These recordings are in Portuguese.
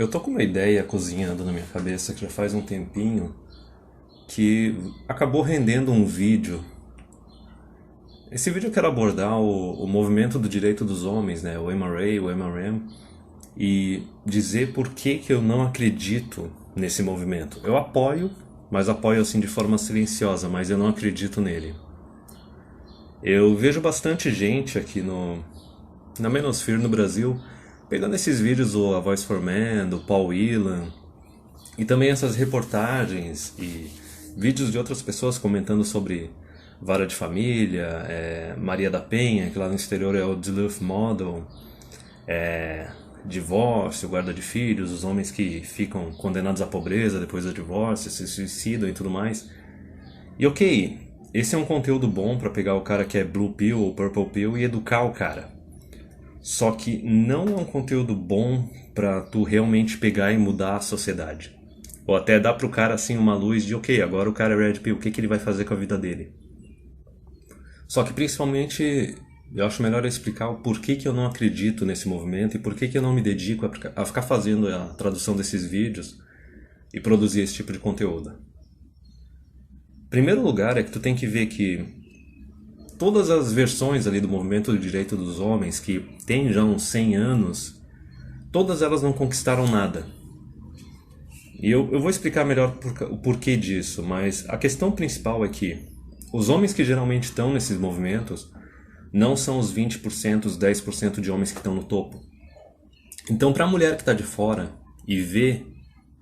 Eu tô com uma ideia cozinhando na minha cabeça que já faz um tempinho que acabou rendendo um vídeo. Esse vídeo eu quero abordar o movimento do direito dos homens, né? O MRA, o MRM, e dizer por que que eu não acredito nesse movimento. Eu apoio, mas apoio assim de forma silenciosa, mas eu não acredito nele. Eu vejo bastante gente aqui na Manosphere no Brasil pegando esses vídeos do A Voice for Man, do Paul Whelan, e também essas reportagens e vídeos de outras pessoas comentando sobre vara de família, Maria da Penha, que lá no exterior é o Duluth Model, divórcio, guarda de filhos, os homens que ficam condenados à pobreza depois do divórcio, se suicidam e tudo mais. E ok, esse é um conteúdo bom pra pegar o cara que é Blue Pill ou Purple Pill e educar o cara. Só que não é um conteúdo bom pra tu realmente pegar e mudar a sociedade. Ou até dar pro cara assim uma luz de, ok, agora o cara é Red Pill, o que que ele vai fazer com a vida dele? Só que principalmente eu acho melhor explicar o porquê que eu não acredito nesse movimento e porquê que eu não me dedico a ficar fazendo a tradução desses vídeos e produzir esse tipo de conteúdo. Primeiro lugar é que tu tem que ver que todas as versões ali do movimento do direito dos homens, que tem já uns 100 anos, todas elas não conquistaram nada. E eu vou explicar melhor o porquê disso, mas a questão principal é que os homens que geralmente estão nesses movimentos não são os 20%, os 10% de homens que estão no topo. Então, para a mulher que está de fora e vê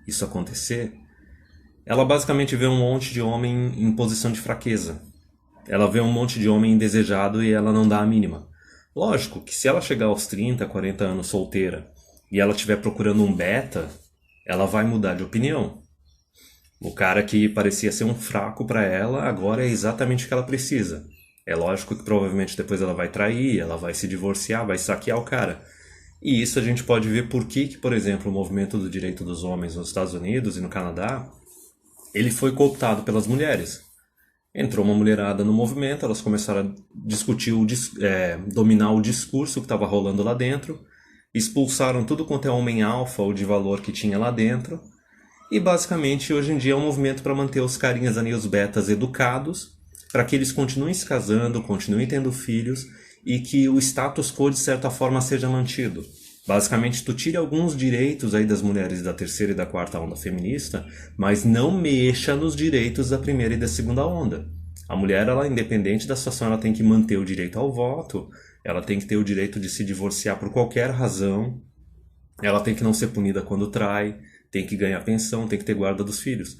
isso acontecer, ela basicamente vê um monte de homem em posição de fraqueza. Ela vê um monte de homem indesejado e ela não dá a mínima. Lógico que se ela chegar aos 30, 40 anos solteira e ela estiver procurando um beta, ela vai mudar de opinião. O cara que parecia ser um fraco para ela, agora é exatamente o que ela precisa. É lógico que provavelmente depois ela vai trair, ela vai se divorciar, vai saquear o cara. E isso a gente pode ver por que, por exemplo, o movimento do direito dos homens nos Estados Unidos e no Canadá, ele foi cooptado pelas mulheres. Entrou uma mulherada no movimento, elas começaram a discutir, dominar o discurso que estava rolando lá dentro, expulsaram tudo quanto é homem alfa ou de valor que tinha lá dentro, e basicamente hoje em dia é um movimento para manter os carinhas ali, os betas, educados, para que eles continuem se casando, continuem tendo filhos e que o status quo de certa forma seja mantido. Basicamente, tu tira alguns direitos aí das mulheres da terceira e da quarta onda feminista, mas não mexa nos direitos da primeira e da segunda onda. A mulher, ela, independente da situação, ela tem que manter o direito ao voto, ela tem que ter o direito de se divorciar por qualquer razão, ela tem que não ser punida quando trai, tem que ganhar pensão, tem que ter guarda dos filhos.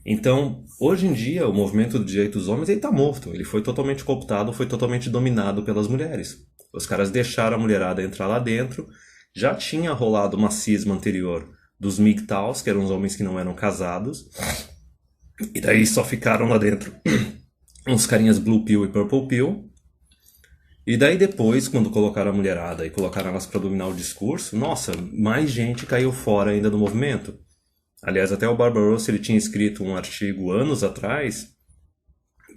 Então, hoje em dia, o movimento do direito dos homens está morto. Ele foi totalmente cooptado, foi totalmente dominado pelas mulheres. Os caras deixaram a mulherada entrar lá dentro. Já tinha rolado uma cisma anterior dos MGTOWs, que eram os homens que não eram casados. E daí só ficaram lá dentro uns carinhas Blue Pill e Purple Pill. E daí depois, quando colocaram a mulherada e colocaram elas para dominar o discurso, nossa, mais gente caiu fora ainda do movimento. Aliás, até o Barbarossa ele tinha escrito um artigo anos atrás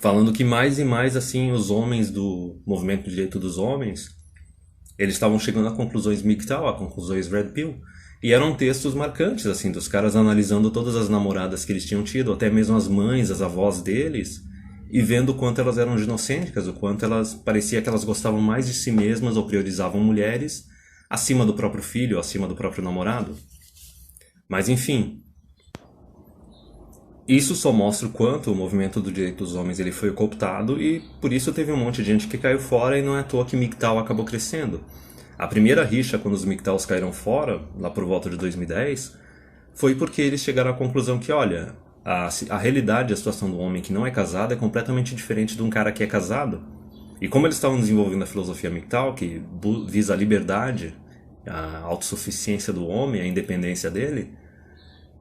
falando que mais e mais assim os homens do movimento do direito dos homens eles estavam chegando a conclusões MGTOW, a conclusões Red Pill, e eram textos marcantes assim dos caras analisando todas as namoradas que eles tinham tido, até mesmo as mães, as avós deles, e vendo o quanto elas eram ginocêntricas, o quanto elas parecia que elas gostavam mais de si mesmas ou priorizavam mulheres acima do próprio filho, acima do próprio namorado. Mas enfim, isso só mostra o quanto o movimento do direito dos homens ele foi cooptado e por isso teve um monte de gente que caiu fora e não é à toa que MGTOW acabou crescendo. A primeira rixa quando os MGTOWs caíram fora, lá por volta de 2010, foi porque eles chegaram à conclusão que, olha, a realidade, a situação do homem que não é casado é completamente diferente de um cara que é casado. E como eles estavam desenvolvendo a filosofia MGTOW, que visa a liberdade, a autossuficiência do homem, a independência dele,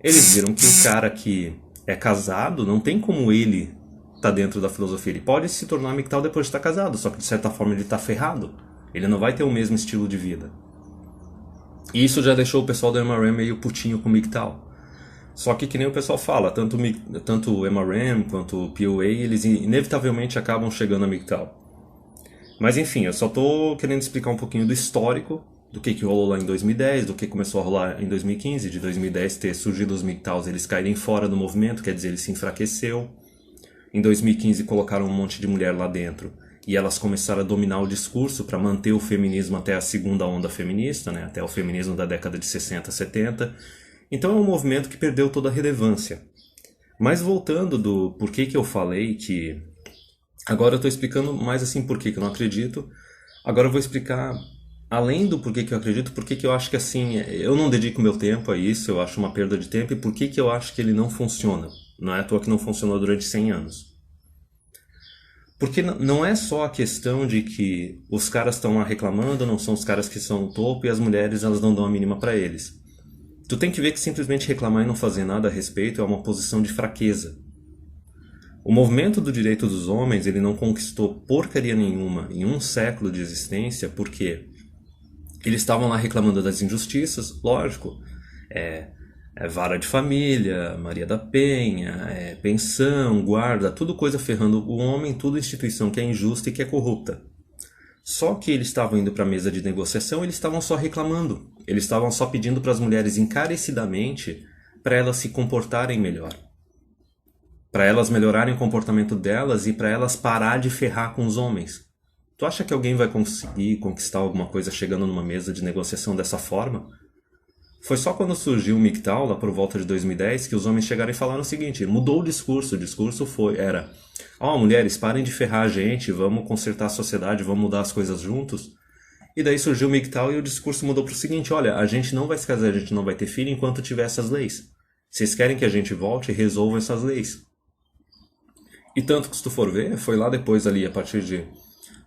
eles viram que o cara que é casado, não tem como ele tá dentro da filosofia. Ele pode se tornar MGTOW depois de estar casado, só que de certa forma ele tá ferrado. Ele não vai ter o mesmo estilo de vida. E isso já deixou o pessoal do MRM meio putinho com o MGTOW. Só que nem o pessoal fala, tanto o MRM quanto o POA, eles inevitavelmente acabam chegando a MGTOW. Mas enfim, eu só tô querendo explicar um pouquinho do histórico do que rolou lá em 2010, do que começou a rolar em 2015, de 2010 ter surgido os MGTOWs, eles caírem fora do movimento, quer dizer, ele se enfraqueceu. Em 2015 colocaram um monte de mulher lá dentro e elas começaram a dominar o discurso para manter o feminismo até a segunda onda feminista, né? Até o feminismo da década de 60, 70. Então é um movimento que perdeu toda a relevância. Mas voltando do porquê que eu falei que... Agora eu estou explicando mais assim porquê que eu não acredito. Agora eu vou explicar, além do porquê que eu acredito, porquê que eu acho que assim, eu não dedico meu tempo a isso, eu acho uma perda de tempo, e porquê que eu acho que ele não funciona. Não é à toa que não funcionou durante 100 anos. Porque não é só a questão de que os caras estão lá reclamando, não são os caras que são o topo, e as mulheres elas não dão a mínima para eles. Tu tem que ver que simplesmente reclamar e não fazer nada a respeito é uma posição de fraqueza. O movimento do direito dos homens ele não conquistou porcaria nenhuma em um século de existência porque eles estavam lá reclamando das injustiças, lógico, vara de família, Maria da Penha, pensão, guarda, tudo coisa ferrando o homem, tudo instituição que é injusta e que é corrupta. Só que eles estavam indo para a mesa de negociação, eles estavam só reclamando, eles estavam só pedindo para as mulheres encarecidamente para elas se comportarem melhor. Para elas melhorarem o comportamento delas e para elas parar de ferrar com os homens. Tu acha que alguém vai conseguir conquistar alguma coisa chegando numa mesa de negociação dessa forma? Foi só quando surgiu o MGTOW, lá por volta de 2010, que os homens chegaram e falaram o seguinte, mudou o discurso era, mulheres, parem de ferrar a gente, vamos consertar a sociedade, vamos mudar as coisas juntos. E daí surgiu o MGTOW e o discurso mudou para o seguinte, olha, a gente não vai se casar, a gente não vai ter filho enquanto tiver essas leis. Vocês querem que a gente volte e resolvam essas leis. E tanto que se tu for ver, foi lá depois ali, a partir de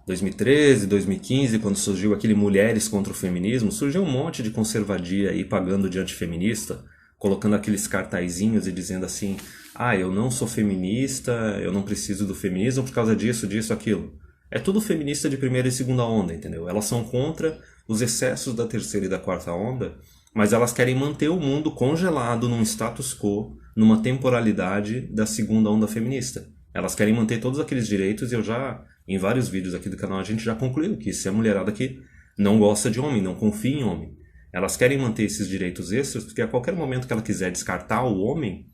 2013, 2015, quando surgiu aquele Mulheres contra o Feminismo, surgiu um monte de conservadia aí pagando de antifeminista, colocando aqueles cartazinhos e dizendo assim, eu não sou feminista, eu não preciso do feminismo por causa disso, disso, aquilo. É tudo feminista de primeira e segunda onda, entendeu? Elas são contra os excessos da terceira e da quarta onda, mas elas querem manter o mundo congelado num status quo, numa temporalidade da segunda onda feminista. Elas querem manter todos aqueles direitos e eu já, em vários vídeos aqui do canal, a gente já concluiu que se a mulherada aqui não gosta de homem, não confia em homem, elas querem manter esses direitos extras porque a qualquer momento que ela quiser descartar o homem,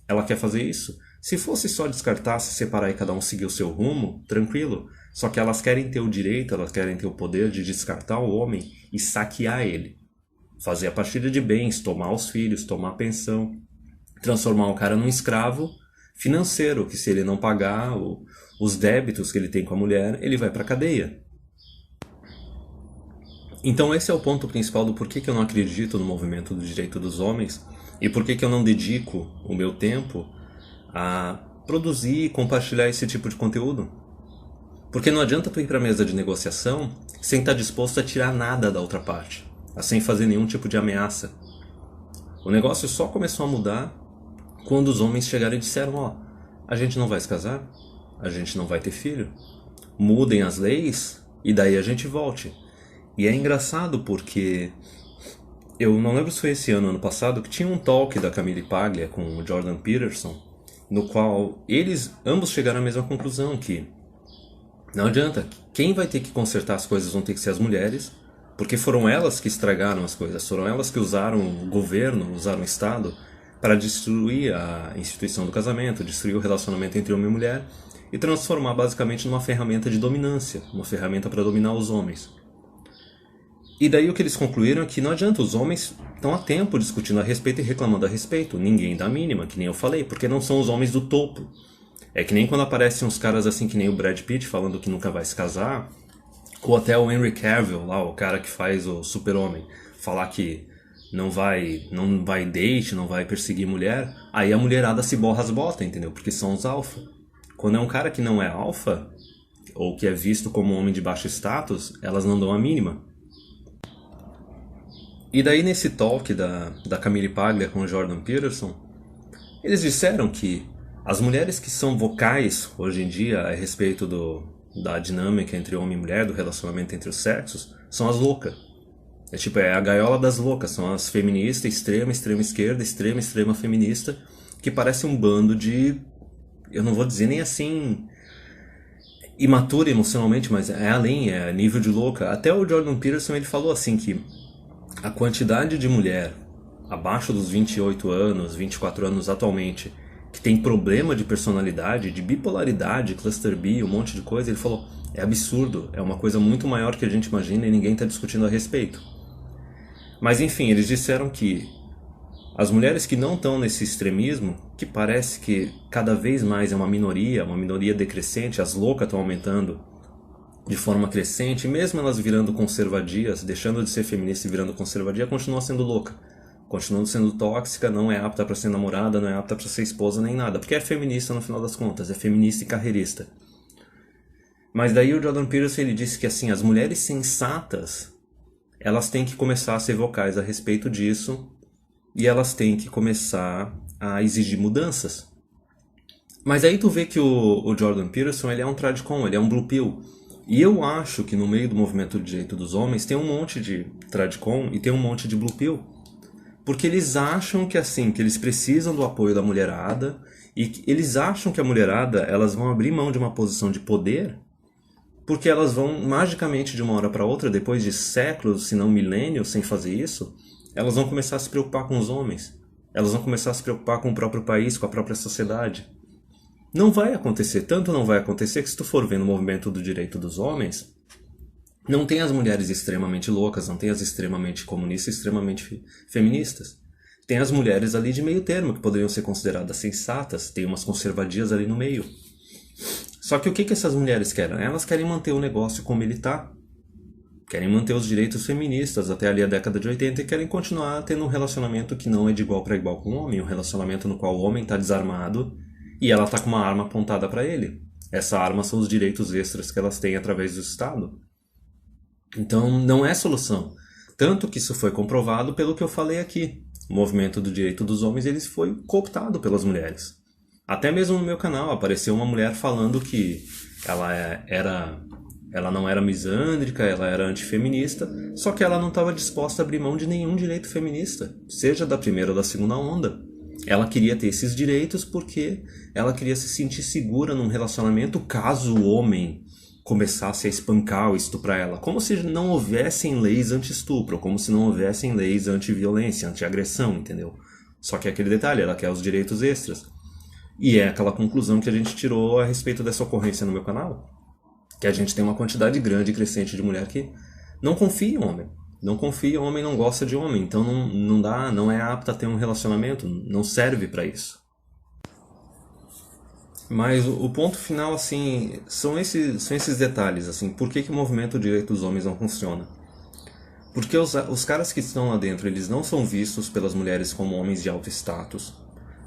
ela quer fazer isso. Se fosse só descartar, se separar e cada um seguir o seu rumo, tranquilo. Só que elas querem ter o direito, elas querem ter o poder de descartar o homem e saquear ele. Fazer a partilha de bens, tomar os filhos, tomar a pensão, transformar o cara num escravo financeiro, que se ele não pagar os débitos que ele tem com a mulher, ele vai para a cadeia. Então esse é o ponto principal do porquê que eu não acredito no movimento do direito dos homens e porquê que eu não dedico o meu tempo a produzir e compartilhar esse tipo de conteúdo. Porque não adianta tu ir para a mesa de negociação sem estar disposto a tirar nada da outra parte, sem fazer nenhum tipo de ameaça. O negócio só começou a mudar quando os homens chegaram e disseram, a gente não vai se casar, a gente não vai ter filho, mudem as leis e daí a gente volte. E é engraçado porque eu não lembro se foi esse ano passado, que tinha um talk da Camille Paglia com o Jordan Peterson, no qual eles ambos chegaram à mesma conclusão, que não adianta, quem vai ter que consertar as coisas vão ter que ser as mulheres, porque foram elas que estragaram as coisas, foram elas que usaram o governo, usaram o Estado para destruir a instituição do casamento, destruir o relacionamento entre homem e mulher e transformar basicamente numa ferramenta de dominância, uma ferramenta para dominar os homens. E daí o que eles concluíram é que não adianta, os homens estão há tempo discutindo a respeito e reclamando a respeito, ninguém dá a mínima, que nem eu falei, porque não são os homens do topo. É que nem quando aparecem uns caras assim que nem o Brad Pitt falando que nunca vai se casar, ou até o Henry Cavill, lá, o cara que faz o Super-Homem, falar que não vai date, não vai perseguir mulher, aí a mulherada se borra as botas, entendeu? Porque são os alfa. Quando é um cara que não é alfa, ou que é visto como um homem de baixo status, elas não dão a mínima. E daí nesse talk da Camille Paglia com o Jordan Peterson, eles disseram que as mulheres que são vocais hoje em dia a respeito da dinâmica entre homem e mulher, do relacionamento entre os sexos, são as loucas. É a gaiola das loucas, são as feministas, extrema esquerda, extrema feminista, que parece um bando de, eu não vou dizer nem assim, imatura emocionalmente, mas é além, é nível de louca. Até o Jordan Peterson ele falou assim que a quantidade de mulher abaixo dos 28 anos, 24 anos atualmente, que tem problema de personalidade, de bipolaridade, cluster B, um monte de coisa, ele falou, é absurdo, é uma coisa muito maior que a gente imagina e ninguém está discutindo a respeito. Mas enfim, eles disseram que as mulheres que não estão nesse extremismo, que parece que cada vez mais é uma minoria decrescente, as loucas estão aumentando de forma crescente, mesmo elas virando conservadias, deixando de ser feminista e virando conservadia, continua sendo louca. Continuando sendo tóxica, não é apta para ser namorada, não é apta para ser esposa nem nada, porque é feminista no final das contas, é feminista e carreirista. Mas daí o Jordan Peterson ele disse que assim, as mulheres sensatas, elas têm que começar a ser vocais a respeito disso e elas têm que começar a exigir mudanças. Mas aí tu vê que o Jordan Peterson ele é um tradicon, ele é um blue pill. E eu acho que no meio do movimento de direito dos homens tem um monte de tradicon e tem um monte de blue pill. Porque eles acham que assim, que eles precisam do apoio da mulherada e que eles acham que a mulherada, elas vão abrir mão de uma posição de poder porque elas vão magicamente de uma hora para outra, depois de séculos, se não milênios sem fazer isso, elas vão começar a se preocupar com os homens. Elas vão começar a se preocupar com o próprio país, com a própria sociedade. Não vai acontecer, tanto não vai acontecer que se tu for ver no movimento do direito dos homens, não tem as mulheres extremamente loucas, não tem as extremamente comunistas, extremamente feministas. Tem as mulheres ali de meio termo, que poderiam ser consideradas sensatas, tem umas conservadias ali no meio. Só que o que essas mulheres querem? Elas querem manter o negócio como ele está. Querem manter os direitos feministas até ali a década de 80 e querem continuar tendo um relacionamento que não é de igual para igual com o homem, um relacionamento no qual o homem está desarmado e ela está com uma arma apontada para ele. Essa arma são os direitos extras que elas têm através do Estado. Então não é solução. Tanto que isso foi comprovado pelo que eu falei aqui. O movimento do direito dos homens ele foi cooptado pelas mulheres. Até mesmo no meu canal apareceu uma mulher falando que ela não era misândrica, ela era antifeminista, só que ela não estava disposta a abrir mão de nenhum direito feminista, seja da primeira ou da segunda onda. Ela queria ter esses direitos porque ela queria se sentir segura num relacionamento caso o homem começasse a espancar ou estuprar ela. Como se não houvessem leis anti-estupro, como se não houvessem leis anti-violência, anti-agressão, entendeu? Só que é aquele detalhe, ela quer os direitos extras. E é aquela conclusão que a gente tirou a respeito dessa ocorrência no meu canal. Que a gente tem uma quantidade grande e crescente de mulher que não confia em homem. Não confia, homem não gosta de homem. Então não é apta a ter um relacionamento, não serve para isso. Mas o ponto final, assim, são esses detalhes, assim, por que o movimento direito dos homens não funciona? Porque os caras que estão lá dentro, eles não são vistos pelas mulheres como homens de alto status.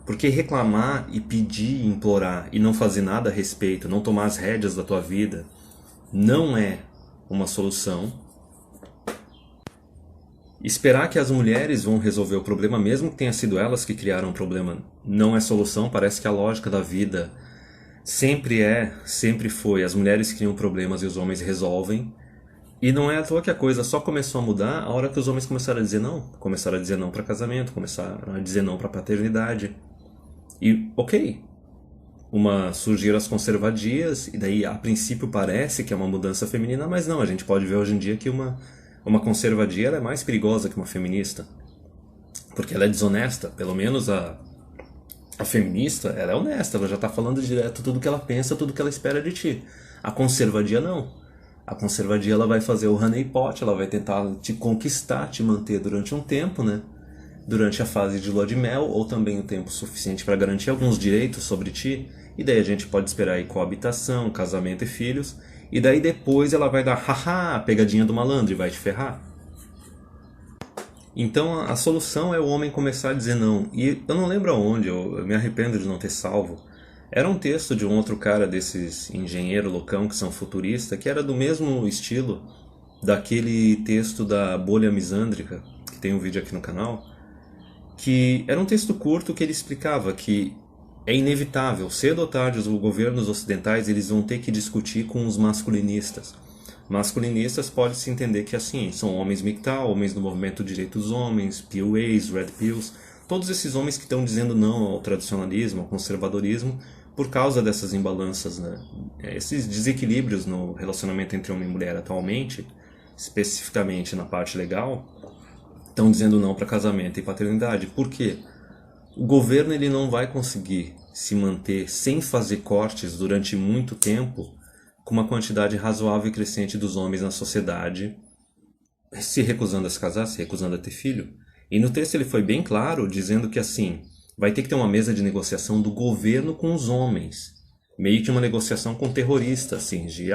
Porque reclamar e pedir, implorar e não fazer nada a respeito, não tomar as rédeas da tua vida, não é uma solução. Esperar que as mulheres vão resolver o problema, mesmo que tenha sido elas que criaram o problema, não é solução. Parece que a lógica da vida sempre foi, as mulheres criam problemas e os homens resolvem. E não é à toa que a coisa só começou a mudar a hora que os homens começaram a dizer não. Começaram a dizer não para casamento, começaram a dizer não para paternidade. E, ok, surgiram as conservadias, e daí a princípio parece que é uma mudança feminina, mas não, a gente pode ver hoje em dia que uma conservadia ela é mais perigosa que uma feminista. Porque ela é desonesta, pelo menos a feminista, ela é honesta, ela já está falando direto tudo que ela pensa, tudo que ela espera de ti. A conservadia não. A conservadia ela vai fazer o honeypot, ela vai tentar te conquistar, te manter durante um tempo, né? Durante a fase de lua de mel, ou também o tempo suficiente para garantir alguns direitos sobre ti, e daí a gente pode esperar aí coabitação, casamento e filhos, e daí depois ela vai dar haha, pegadinha do malandro e vai te ferrar. Então a solução é o homem começar a dizer não. E eu não lembro aonde, eu me arrependo de não ter salvo. Era um texto de um outro cara desses engenheiro loucão que são futurista, que era do mesmo estilo daquele texto da bolha misândrica, que tem um vídeo aqui no canal, que era um texto curto que ele explicava que é inevitável, cedo ou tarde, os governos ocidentais eles vão ter que discutir com os masculinistas. Masculinistas pode-se entender que assim, são homens MGTOW, homens do movimento Direitos dos Homens, POAs, Red Pills, todos esses homens que estão dizendo não ao tradicionalismo, ao conservadorismo, por causa dessas imbalanças, né? Esses desequilíbrios no relacionamento entre homem e mulher atualmente, especificamente na parte legal, estão dizendo não para casamento e paternidade. Por quê? O governo ele não vai conseguir se manter sem fazer cortes durante muito tempo com uma quantidade razoável e crescente dos homens na sociedade se recusando a se casar, se recusando a ter filho. E no texto ele foi bem claro, dizendo que assim, vai ter que ter uma mesa de negociação do governo com os homens. Meio que uma negociação com terroristas, assim, de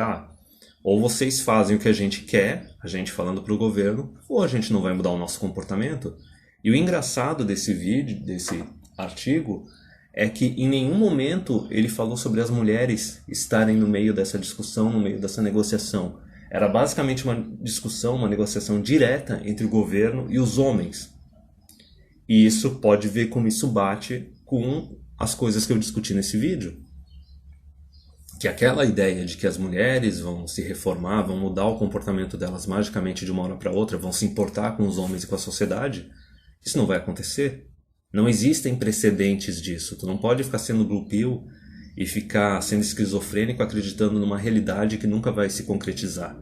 ou vocês fazem o que a gente quer, a gente falando para o governo, ou a gente não vai mudar o nosso comportamento. E o engraçado desse vídeo, desse artigo, é que em nenhum momento ele falou sobre as mulheres estarem no meio dessa discussão, no meio dessa negociação. Era basicamente uma discussão, uma negociação direta entre o governo e os homens. E isso pode ver como isso bate com as coisas que eu discuti nesse vídeo. Que aquela ideia de que as mulheres vão se reformar, vão mudar o comportamento delas magicamente de uma hora para outra, vão se importar com os homens e com a sociedade, isso não vai acontecer. Não existem precedentes disso. Tu não pode ficar sendo blue pill e ficar sendo esquizofrênico acreditando numa realidade que nunca vai se concretizar.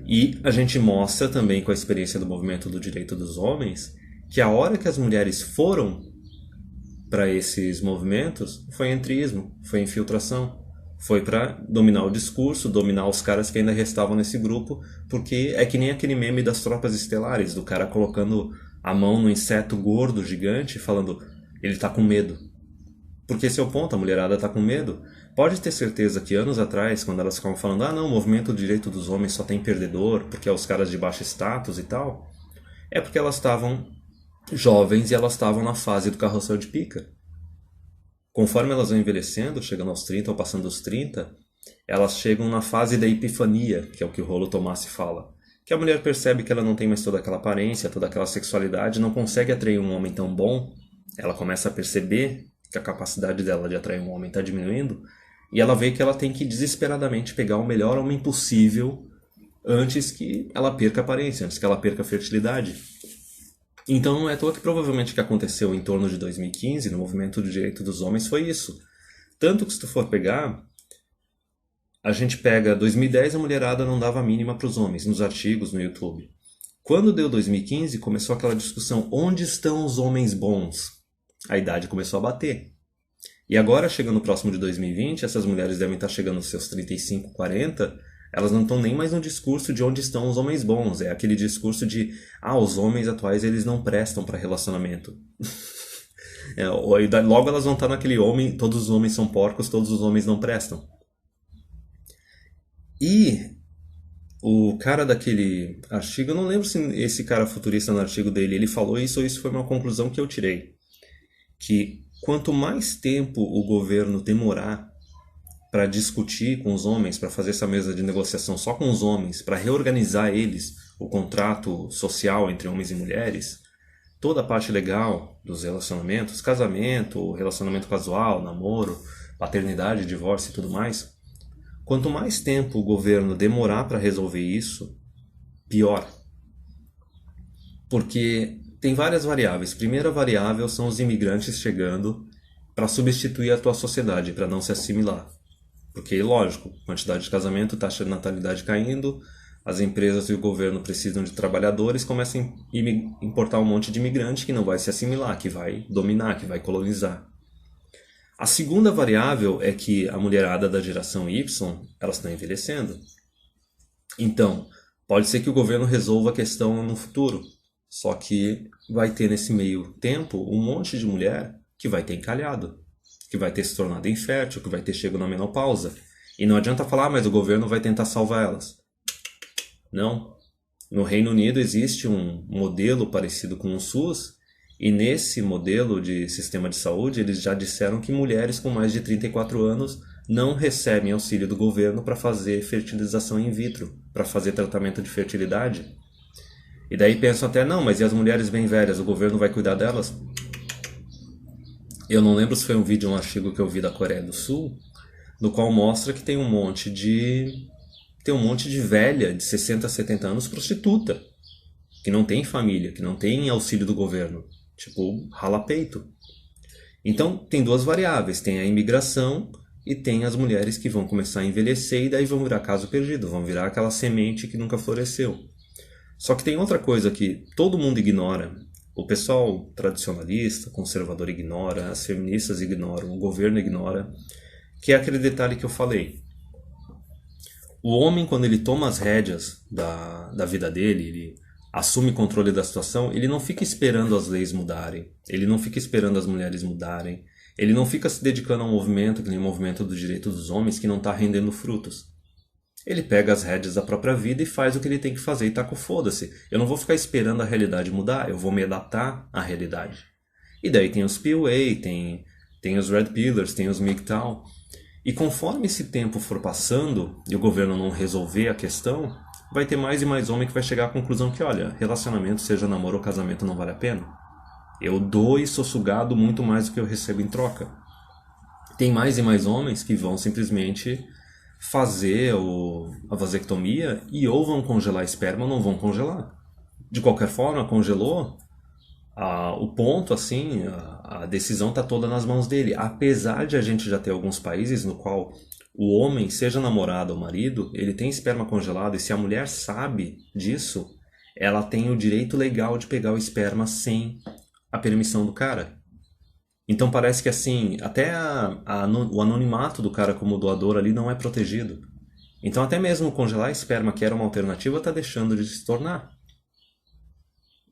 E a gente mostra também com a experiência do movimento do direito dos homens que a hora que as mulheres foram para esses movimentos foi entrismo, foi infiltração, foi para dominar o discurso, dominar os caras que ainda restavam nesse grupo, porque é que nem aquele meme das tropas estelares, do cara colocando a mão no inseto gordo, gigante, falando, ele tá com medo. Porque esse é o ponto, a mulherada tá com medo. Pode ter certeza que anos atrás, quando elas ficavam falando, não, o movimento do direito dos homens só tem perdedor, porque é os caras de baixo status e tal, é porque elas estavam jovens e elas estavam na fase do carrossel de pica. Conforme elas vão envelhecendo, chegando aos 30 ou passando dos 30, elas chegam na fase da epifania, que é o que o Rollo Tomassi fala. Que a mulher percebe que ela não tem mais toda aquela aparência, toda aquela sexualidade, não consegue atrair um homem tão bom, ela começa a perceber que a capacidade dela de atrair um homem está diminuindo, e ela vê que ela tem que desesperadamente pegar o melhor homem possível antes que ela perca a aparência, antes que ela perca a fertilidade. Então não é à toa que provavelmente o que aconteceu em torno de 2015, no movimento do direito dos homens, foi isso. Tanto que se tu for pegar, a gente pega 2010 a mulherada não dava a mínima para os homens, nos artigos, no YouTube. Quando deu 2015, começou aquela discussão, onde estão os homens bons? A idade começou a bater. E agora, chegando próximo de 2020, essas mulheres devem estar chegando aos seus 35, 40, elas não estão nem mais no discurso de onde estão os homens bons. É aquele discurso de, os homens atuais eles não prestam para relacionamento. Logo elas vão estar naquele homem, todos os homens são porcos, todos os homens não prestam. E o cara daquele artigo, eu não lembro se esse cara futurista no artigo dele, ele falou isso ou isso foi uma conclusão que eu tirei. Que quanto mais tempo o governo demorar para discutir com os homens, para fazer essa mesa de negociação só com os homens, para reorganizar eles, o contrato social entre homens e mulheres, toda a parte legal dos relacionamentos, casamento, relacionamento casual, namoro, paternidade, divórcio e tudo mais, quanto mais tempo o governo demorar para resolver isso, pior. Porque tem várias variáveis. Primeira variável são os imigrantes chegando para substituir a tua sociedade, para não se assimilar. Porque, lógico, quantidade de casamento, taxa de natalidade caindo, as empresas e o governo precisam de trabalhadores, começam a importar um monte de imigrante que não vai se assimilar, que vai dominar, que vai colonizar. A segunda variável é que a mulherada da geração Y, elas estão envelhecendo. Então, pode ser que o governo resolva a questão no futuro, só que vai ter nesse meio tempo um monte de mulher que vai ter encalhado, que vai ter se tornado infértil, que vai ter chegado na menopausa. E não adianta falar, mas o governo vai tentar salvar elas. Não. No Reino Unido existe um modelo parecido com o SUS, e nesse modelo de sistema de saúde eles já disseram que mulheres com mais de 34 anos não recebem auxílio do governo para fazer fertilização in vitro, para fazer tratamento de fertilidade. E daí pensam até, não, mas e as mulheres bem velhas, o governo vai cuidar delas? Eu não lembro se foi um vídeo ou um artigo que eu vi da Coreia do Sul, no qual mostra que tem um monte de velha de 60, 70 anos prostituta, que não tem família, que não tem auxílio do governo, tipo, rala peito. Então, tem duas variáveis, tem a imigração e tem as mulheres que vão começar a envelhecer e daí vão virar caso perdido, vão virar aquela semente que nunca floresceu. Só que tem outra coisa que todo mundo ignora, o pessoal tradicionalista, conservador ignora, as feministas ignoram, o governo ignora, que é aquele detalhe que eu falei. O homem, quando ele toma as rédeas da vida dele, ele assume controle da situação, ele não fica esperando as leis mudarem, ele não fica esperando as mulheres mudarem, ele não fica se dedicando a um movimento, que nem o movimento do direito dos homens, que não está rendendo frutos. Ele pega as rédeas da própria vida e faz o que ele tem que fazer e tá com foda-se. Eu não vou ficar esperando a realidade mudar, eu vou me adaptar à realidade. E daí tem os POA, tem os Red Pillars, tem os MGTOW. E conforme esse tempo for passando e o governo não resolver a questão, vai ter mais e mais homem que vai chegar à conclusão que, olha, relacionamento, seja namoro ou casamento, não vale a pena. Eu dou e sou sugado muito mais do que eu recebo em troca. Tem mais e mais homens que vão simplesmente fazer a vasectomia e ou vão congelar esperma ou não vão congelar. De qualquer forma, congelou, o ponto, assim, a decisão está toda nas mãos dele. Apesar de a gente já ter alguns países no qual o homem, seja namorado ou marido, ele tem esperma congelado e se a mulher sabe disso, ela tem o direito legal de pegar o esperma sem a permissão do cara. Então parece que assim, até o anonimato do cara como doador ali não é protegido. Então até mesmo congelar esperma, que era uma alternativa, está deixando de se tornar.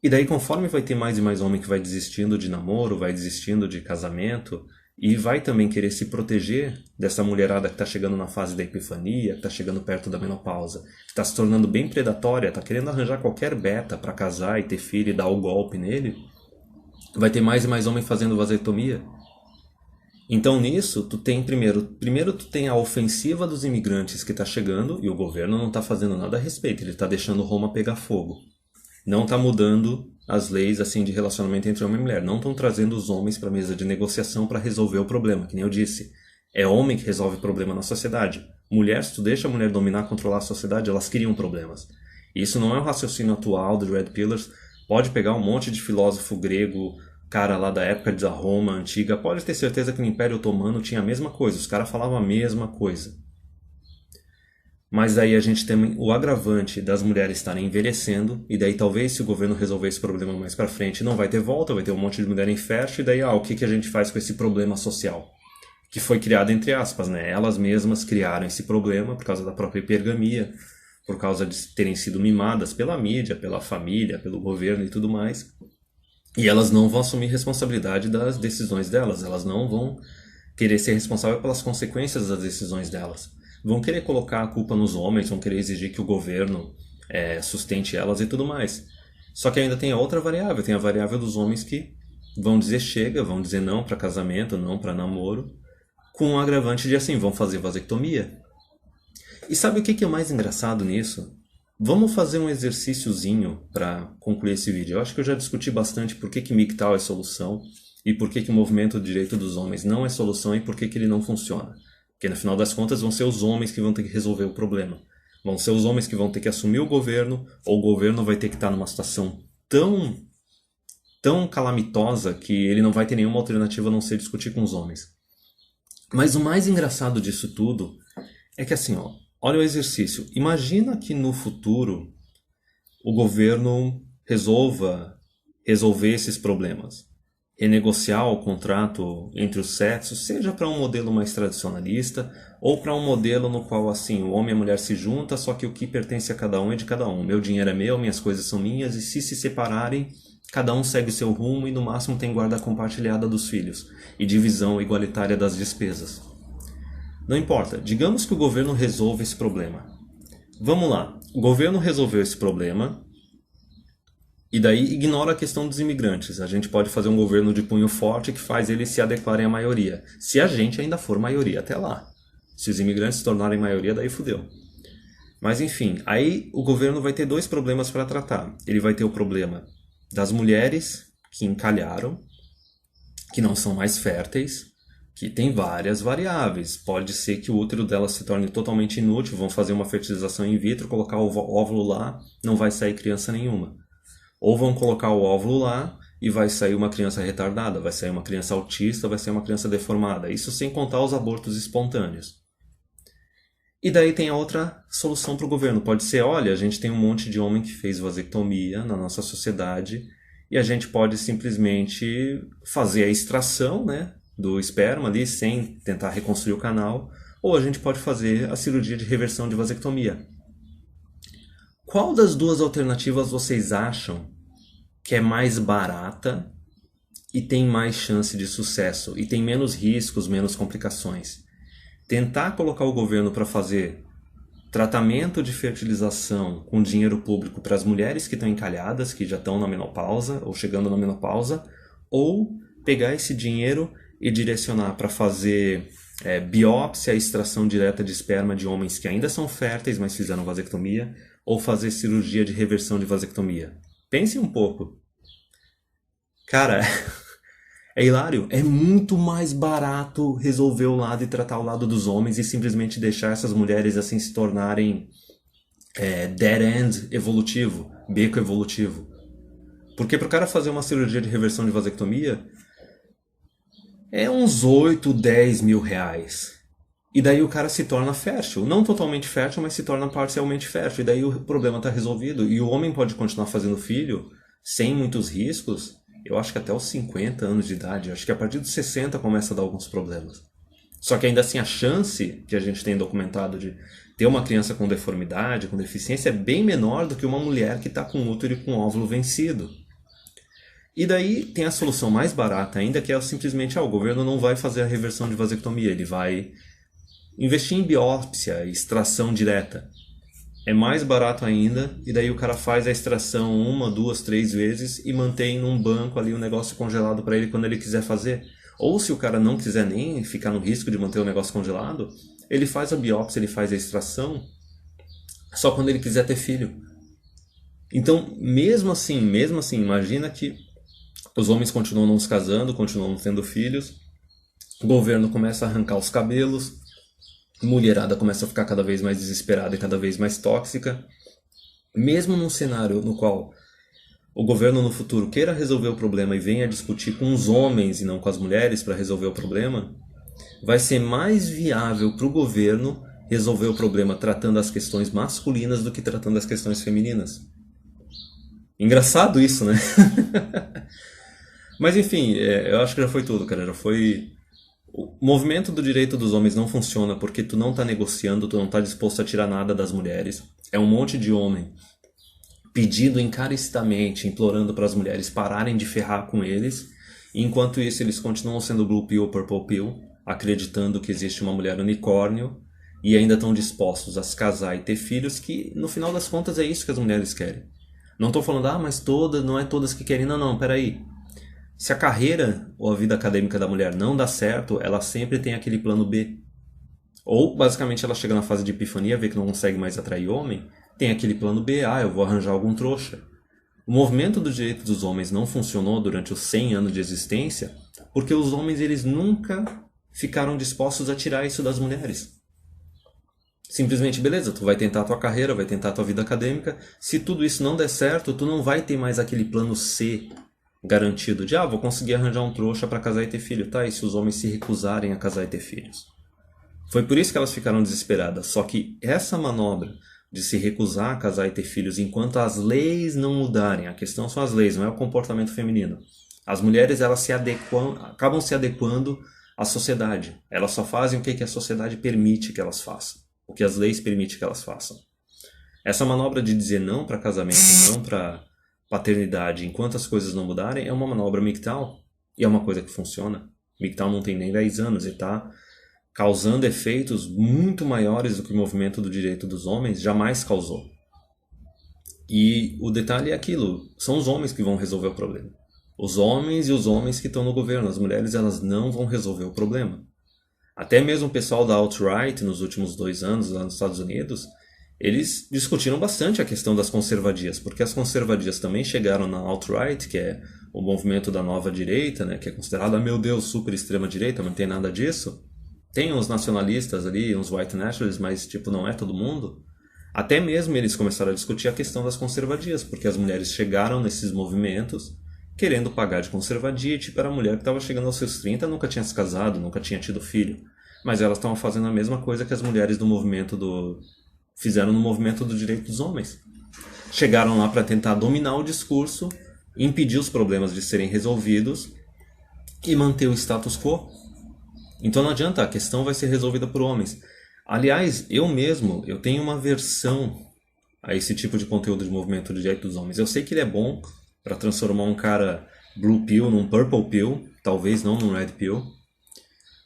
E daí conforme vai ter mais e mais homem que vai desistindo de namoro, vai desistindo de casamento, e vai também querer se proteger dessa mulherada que está chegando na fase da epifania, que está chegando perto da menopausa, que está se tornando bem predatória, está querendo arranjar qualquer beta para casar e ter filho e dar o golpe nele, vai ter mais e mais homem fazendo vasectomia. Então nisso, tu tem primeiro tu tem a ofensiva dos imigrantes que está chegando e o governo não está fazendo nada a respeito, ele está deixando Roma pegar fogo. Não está mudando as leis assim de relacionamento entre homem e mulher, não estão trazendo os homens para a mesa de negociação para resolver o problema, que nem eu disse. É homem que resolve problema na sociedade. Mulher, se tu deixa a mulher dominar, controlar a sociedade, elas criam problemas. E isso não é o raciocínio atual do Red Pillars. Pode pegar um monte de filósofo grego, cara lá da época da Roma antiga, pode ter certeza que no Império Otomano tinha a mesma coisa, os caras falavam a mesma coisa. Mas daí a gente tem o agravante das mulheres estarem envelhecendo, e daí talvez se o governo resolver esse problema mais pra frente não vai ter volta, vai ter um monte de mulher infértil, e daí o que a gente faz com esse problema social? Que foi criado entre aspas, né? Elas mesmas criaram esse problema por causa da própria hipergamia, por causa de terem sido mimadas pela mídia, pela família, pelo governo e tudo mais. E elas não vão assumir responsabilidade das decisões delas, elas não vão querer ser responsáveis pelas consequências das decisões delas. Vão querer colocar a culpa nos homens, vão querer exigir que o governo sustente elas e tudo mais. Só que ainda tem a outra variável, tem a variável dos homens que vão dizer chega, vão dizer não para casamento, não para namoro, com o agravante de assim, vão fazer vasectomia. E sabe o que é o mais engraçado nisso? Vamos fazer um exercíciozinho para concluir esse vídeo. Eu acho que eu já discuti bastante por que MGTOW é solução e por que o movimento do direito dos homens não é solução e por que ele não funciona. Porque no final das contas vão ser os homens que vão ter que resolver o problema. Vão ser os homens que vão ter que assumir o governo, ou o governo vai ter que estar numa situação tão calamitosa que ele não vai ter nenhuma alternativa a não ser discutir com os homens. Mas o mais engraçado disso tudo é que assim, olha o exercício. Imagina que no futuro o governo resolver esses problemas. Renegociar o contrato entre os sexos, seja para um modelo mais tradicionalista ou para um modelo no qual assim o homem e a mulher se juntam, só que o que pertence a cada um é de cada um. Meu dinheiro é meu, minhas coisas são minhas e se separarem, cada um segue seu rumo e no máximo tem guarda compartilhada dos filhos e divisão igualitária das despesas. Não importa, digamos que o governo resolva esse problema. Vamos lá, o governo resolveu esse problema e daí ignora a questão dos imigrantes. A gente pode fazer um governo de punho forte que faz eles se adequarem à maioria. Se a gente ainda for maioria até lá. Se os imigrantes se tornarem maioria, daí fudeu. Mas enfim, aí o governo vai ter dois problemas para tratar. Ele vai ter o problema das mulheres que encalharam, que não são mais férteis, que tem várias variáveis. Pode ser que o útero delas se torne totalmente inútil, vão fazer uma fertilização in vitro, colocar o óvulo lá, não vai sair criança nenhuma. Ou vão colocar o óvulo lá e vai sair uma criança retardada, vai sair uma criança autista, vai sair uma criança deformada. Isso sem contar os abortos espontâneos. E daí tem a outra solução para o governo. Pode ser, olha, a gente tem um monte de homem que fez vasectomia na nossa sociedade e a gente pode simplesmente fazer a extração, né, do esperma ali sem tentar reconstruir o canal, ou a gente pode fazer a cirurgia de reversão de vasectomia. Qual das duas alternativas vocês acham que é mais barata e tem mais chance de sucesso e tem menos riscos, menos complicações? Tentar colocar o governo para fazer tratamento de fertilização com dinheiro público para as mulheres que estão encalhadas, que já estão na menopausa ou chegando na menopausa, ou pegar esse dinheiro e direcionar para fazer biópsia, extração direta de esperma de homens que ainda são férteis, mas fizeram vasectomia, ou fazer cirurgia de reversão de vasectomia. Pense um pouco. Cara, é hilário. É muito mais barato resolver o lado e tratar o lado dos homens e simplesmente deixar essas mulheres assim se tornarem dead end evolutivo, beco evolutivo. Porque para o cara fazer uma cirurgia de reversão de vasectomia é uns 8, 10 mil reais. E daí o cara se torna fértil. Não totalmente fértil, mas se torna parcialmente fértil. E daí o problema está resolvido. E o homem pode continuar fazendo filho sem muitos riscos. Eu acho que até os 50 anos de idade. Eu acho que a partir dos 60 começa a dar alguns problemas. Só que ainda assim a chance que a gente tem documentado de ter uma criança com deformidade, com deficiência, é bem menor do que uma mulher que está com útero e com óvulo vencido. E daí tem a solução mais barata ainda, que é simplesmente o governo não vai fazer a reversão de vasectomia, ele vai investir em biópsia, extração direta. É mais barato ainda, e daí o cara faz a extração 1, 2, 3 vezes e mantém num banco ali o negócio congelado para ele quando ele quiser fazer. Ou se o cara não quiser nem ficar no risco de manter o negócio congelado, ele faz a biópsia, ele faz a extração só quando ele quiser ter filho. Então, mesmo assim, imagina que os homens continuam não se casando, continuam não tendo filhos, o governo começa a arrancar os cabelos, mulherada começa a ficar cada vez mais desesperada e cada vez mais tóxica. Mesmo num cenário no qual o governo no futuro queira resolver o problema e venha discutir com os homens e não com as mulheres para resolver o problema, vai ser mais viável para o governo resolver o problema tratando as questões masculinas do que tratando as questões femininas. Engraçado isso, né? Mas enfim, eu acho que já foi tudo, cara. Já foi... O movimento do direito dos homens não funciona porque tu não tá negociando, tu não tá disposto a tirar nada das mulheres. É um monte de homem pedindo encarecidamente, implorando para as mulheres pararem de ferrar com eles. E enquanto isso, eles continuam sendo Blue Pill ou Purple Pill, acreditando que existe uma mulher unicórnio e ainda estão dispostos a se casar e ter filhos, que no final das contas é isso que as mulheres querem. Não estou falando, mas todas, não é todas que querem. Não, peraí. Se a carreira ou a vida acadêmica da mulher não dá certo, ela sempre tem aquele plano B. Ou, basicamente, ela chega na fase de epifania, vê que não consegue mais atrair homem, tem aquele plano B, eu vou arranjar algum trouxa. O movimento do direito dos homens não funcionou durante os 100 anos de existência porque os homens eles nunca ficaram dispostos a tirar isso das mulheres. Simplesmente, beleza, tu vai tentar a tua carreira, vai tentar a tua vida acadêmica, se tudo isso não der certo, tu não vai ter mais aquele plano C garantido de, vou conseguir arranjar um trouxa para casar e ter filho, tá? E se os homens se recusarem a casar e ter filhos? Foi por isso que elas ficaram desesperadas. Só que essa manobra de se recusar a casar e ter filhos enquanto as leis não mudarem, a questão são as leis, não é o comportamento feminino. As mulheres elas acabam se adequando à sociedade. Elas só fazem o que a sociedade permite que elas façam, o que as leis permitem que elas façam. Essa manobra de dizer não para casamento, não para paternidade, enquanto as coisas não mudarem, é uma manobra MGTOW e é uma coisa que funciona. MGTOW não tem nem 10 anos e está causando efeitos muito maiores do que o movimento do direito dos homens jamais causou. E o detalhe é aquilo, são os homens que vão resolver o problema. Os homens e os homens que estão no governo, as mulheres elas não vão resolver o problema. Até mesmo o pessoal da alt-right nos últimos 2 anos lá nos Estados Unidos, eles discutiram bastante a questão das conservadias, porque as conservadias também chegaram na alt-right, que é o movimento da nova direita, né, que é considerado, meu Deus, super extrema direita, mas não tem nada disso. Tem uns nacionalistas ali, uns white nationalists, mas não é todo mundo. Até mesmo eles começaram a discutir a questão das conservadias, porque as mulheres chegaram nesses movimentos querendo pagar de conservadia, e tipo, era a mulher que estava chegando aos seus 30, nunca tinha se casado, nunca tinha tido filho. Mas elas estavam fazendo a mesma coisa que as mulheres do movimento do... fizeram no movimento do direito dos homens. Chegaram lá para tentar dominar o discurso, impedir os problemas de serem resolvidos e manter o status quo. Então não adianta, a questão vai ser resolvida por homens. Aliás, eu tenho uma versão a esse tipo de conteúdo de movimento de direito dos homens. Eu sei que ele é bom para transformar um cara blue pill num purple pill, talvez não num red pill.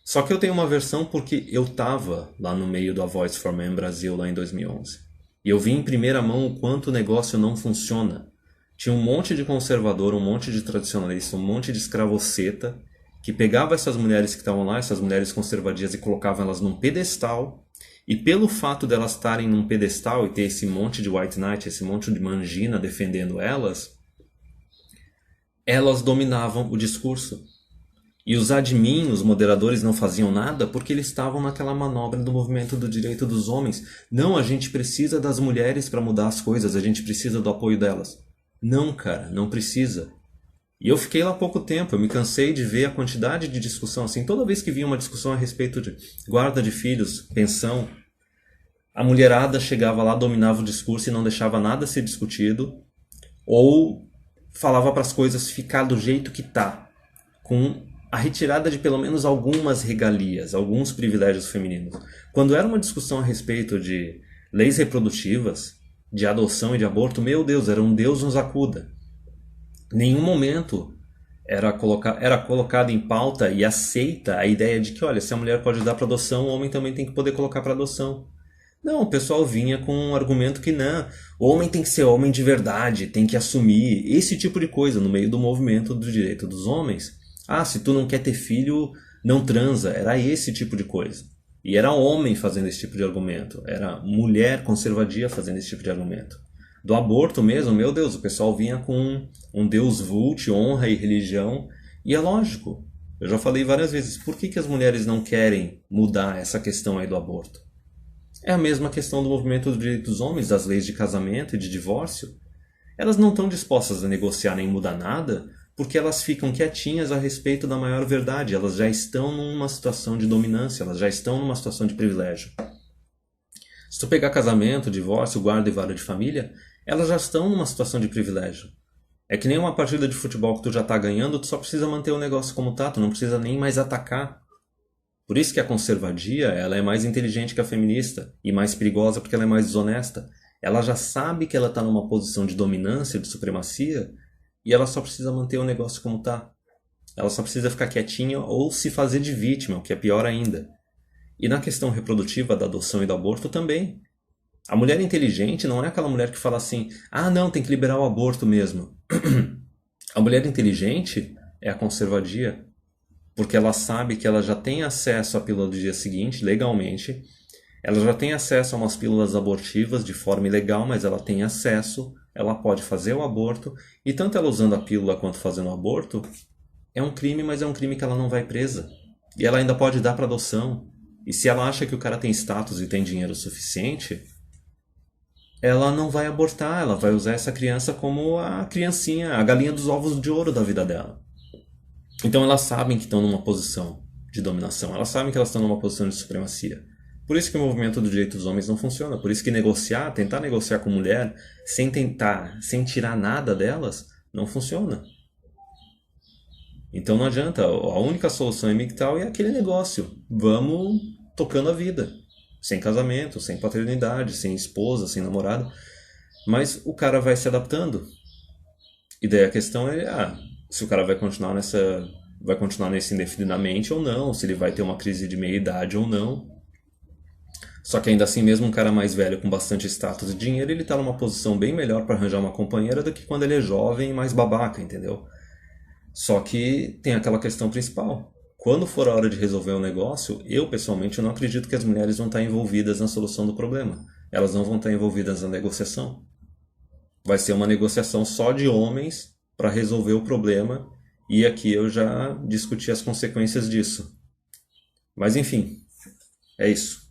Só que eu tenho uma versão porque eu tava lá no meio do A Voice for Men Brasil lá em 2011. E eu vi em primeira mão o quanto o negócio não funciona. Tinha um monte de conservador, um monte de tradicionalista, um monte de escravoceta que pegava essas mulheres que estavam lá, essas mulheres conservadias, e colocavam elas num pedestal. E pelo fato delas estarem num pedestal e ter esse monte de white knight, esse monte de mangina defendendo elas, elas dominavam o discurso. E os admin, os moderadores, não faziam nada porque eles estavam naquela manobra do movimento do direito dos homens. Não, a gente precisa das mulheres para mudar as coisas, a gente precisa do apoio delas. Não, cara, não precisa. E eu fiquei lá há pouco tempo, eu me cansei de ver a quantidade de discussão. Assim, toda vez que vinha uma discussão a respeito de guarda de filhos, pensão, a mulherada chegava lá, dominava o discurso e não deixava nada ser discutido, ou falava para as coisas ficar do jeito que tá, com a retirada de pelo menos algumas regalias, alguns privilégios femininos. Quando era uma discussão a respeito de leis reprodutivas, de adoção e de aborto, meu Deus, era um Deus nos acuda. Nenhum momento era colocada em pauta e aceita a ideia de que, olha, se a mulher pode dar para adoção, o homem também tem que poder colocar para adoção. Não, o pessoal vinha com um argumento que não, o homem tem que ser homem de verdade, tem que assumir esse tipo de coisa no meio do movimento do direito dos homens. Ah, se tu não quer ter filho, não transa. Era esse tipo de coisa. E era homem fazendo esse tipo de argumento. Era mulher conservadia fazendo esse tipo de argumento. Do aborto mesmo, meu Deus, o pessoal vinha com um Deus vult, honra e religião. E é lógico, eu já falei várias vezes, por que as mulheres não querem mudar essa questão aí do aborto? É a mesma questão do movimento dos direitos dos homens, das leis de casamento e de divórcio. Elas não estão dispostas a negociar nem mudar nada, porque elas ficam quietinhas a respeito da maior verdade. Elas já estão numa situação de dominância, elas já estão numa situação de privilégio. Se tu pegar casamento, divórcio, guarda e vara de família, elas já estão numa situação de privilégio. É que nem uma partida de futebol que tu já está ganhando, tu só precisa manter o negócio como tá, tu não precisa nem mais atacar. Por isso que a conservadia, ela é mais inteligente que a feminista e mais perigosa porque ela é mais desonesta. Ela já sabe que ela está numa posição de dominância, de supremacia, e ela só precisa manter o negócio como tá. Ela só precisa ficar quietinha ou se fazer de vítima, o que é pior ainda. E na questão reprodutiva da adoção e do aborto também. A mulher inteligente não é aquela mulher que fala assim, ah não, tem que liberar o aborto mesmo. A mulher inteligente é a conservadia, porque ela sabe que ela já tem acesso à pílula do dia seguinte, legalmente, ela já tem acesso a umas pílulas abortivas de forma ilegal, mas ela tem acesso, ela pode fazer o aborto, e tanto ela usando a pílula quanto fazendo o aborto, é um crime, mas é um crime que ela não vai presa. E ela ainda pode dar para adoção. E se ela acha que o cara tem status e tem dinheiro suficiente, ela não vai abortar, ela vai usar essa criança como a criancinha, a galinha dos ovos de ouro da vida dela. Então elas sabem que estão numa posição de dominação, elas sabem que elas estão numa posição de supremacia. Por isso que o movimento do direito dos homens não funciona, por isso que tentar negociar com mulher, sem tirar nada delas, não funciona. Então não adianta, a única solução é MGTOW é aquele negócio, vamos tocando a vida. Sem casamento, sem paternidade, sem esposa, sem namorado. Mas o cara vai se adaptando. E daí a questão é, se o cara vai continuar nesse indefinidamente ou não, se ele vai ter uma crise de meia-idade ou não. Só que ainda assim, mesmo um cara mais velho com bastante status e dinheiro, ele tá numa posição bem melhor para arranjar uma companheira do que quando ele é jovem e mais babaca, entendeu? Só que tem aquela questão principal. Quando for a hora de resolver um negócio, eu pessoalmente não acredito que as mulheres vão estar envolvidas na solução do problema. Elas não vão estar envolvidas na negociação. Vai ser uma negociação só de homens para resolver o problema, e aqui eu já discuti as consequências disso. Mas enfim, é isso.